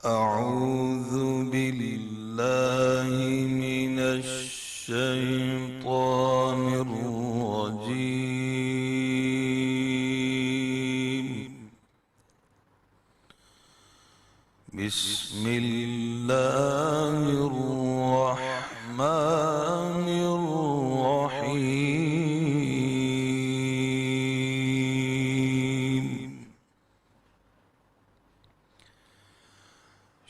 أعوذ بالله من الشيطان الرجيم. بسم الله الرحمن الرحيم.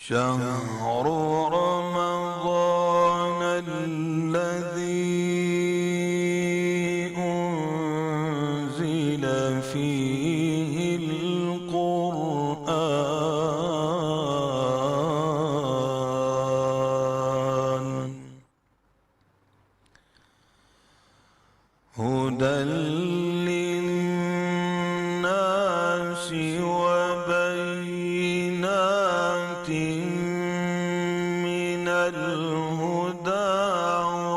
شهر رمضان الذي أنزل فيه القرآن هدى للناس وبينات من الهدى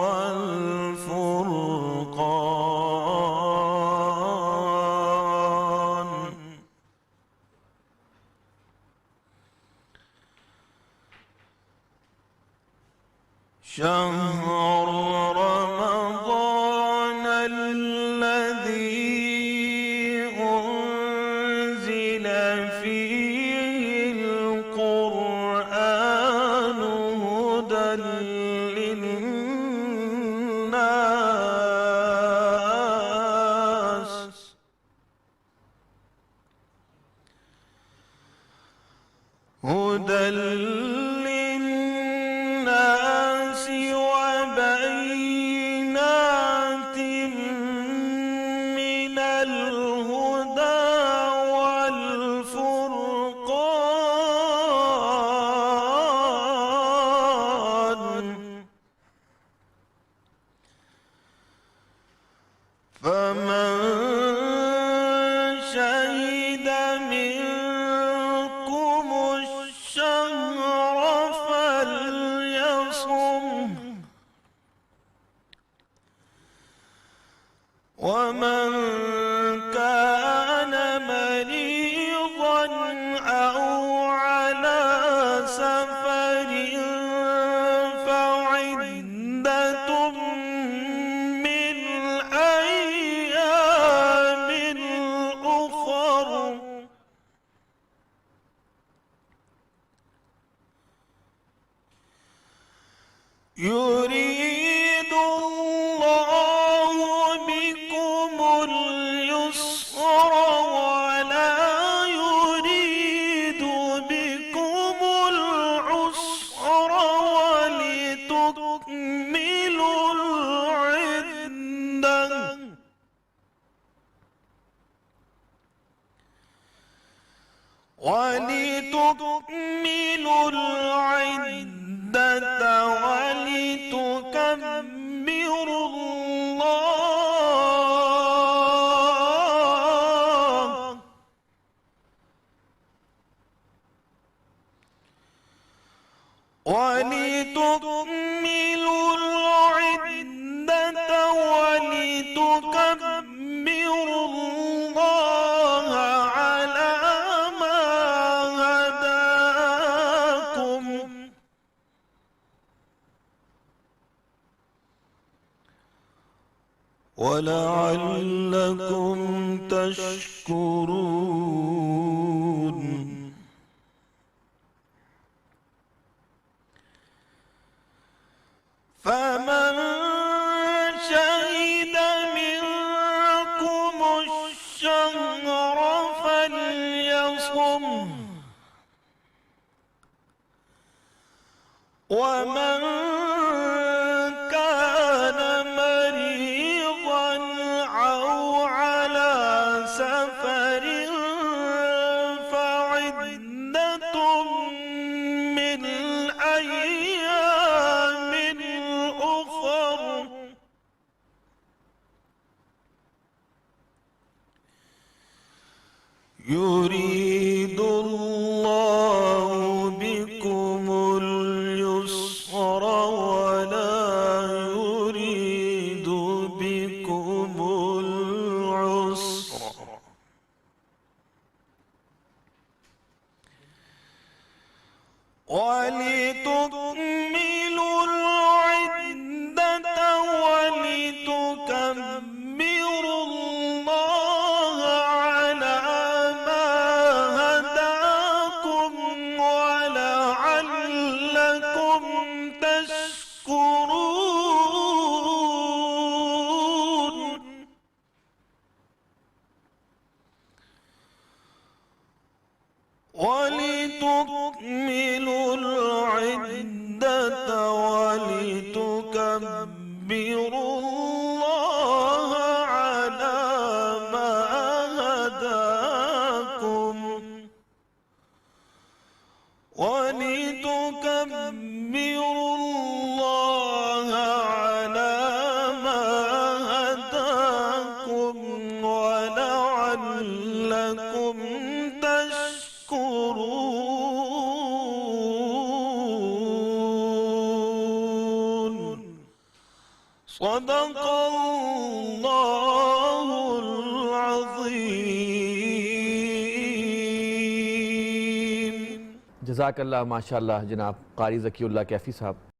والفرقان. شهر رمضان الذي أنزل فيه القرآن هدى للناس وبينات من الهدى والفرقان. فمن شهد منكم الشهر فليصم، ومن كان مريضا أو على سفر فعدة من أيام أخر. يريد الله بكم اليسر ولا يريد بكم العسر ولتكملوا العدة ولتكبروا الله ولتكملوا العدة ولتكبروا الله على ما هداكم ولعلكم تشكرون. فمن شهد منكم الشهر فليصم، ومن كان مريضا أو على سفر فعدة من أيام أخر. يريد الله بكم اليسر ولا يريد بكم العسر ولتكملوا العدة ولتكبروا الله على ما هداكم ولعلكم تشكرون. ولتكملوا العدة ولتكبروا الله على ما هداكم ولتكبروا الله على ما هداكم ولعلكم تشكرون. صدق الله العظيم. जज़ाकल्लाह माशाअल्लाह जनाब कारी ज़कीउल्लाह कैफ़ी साहब।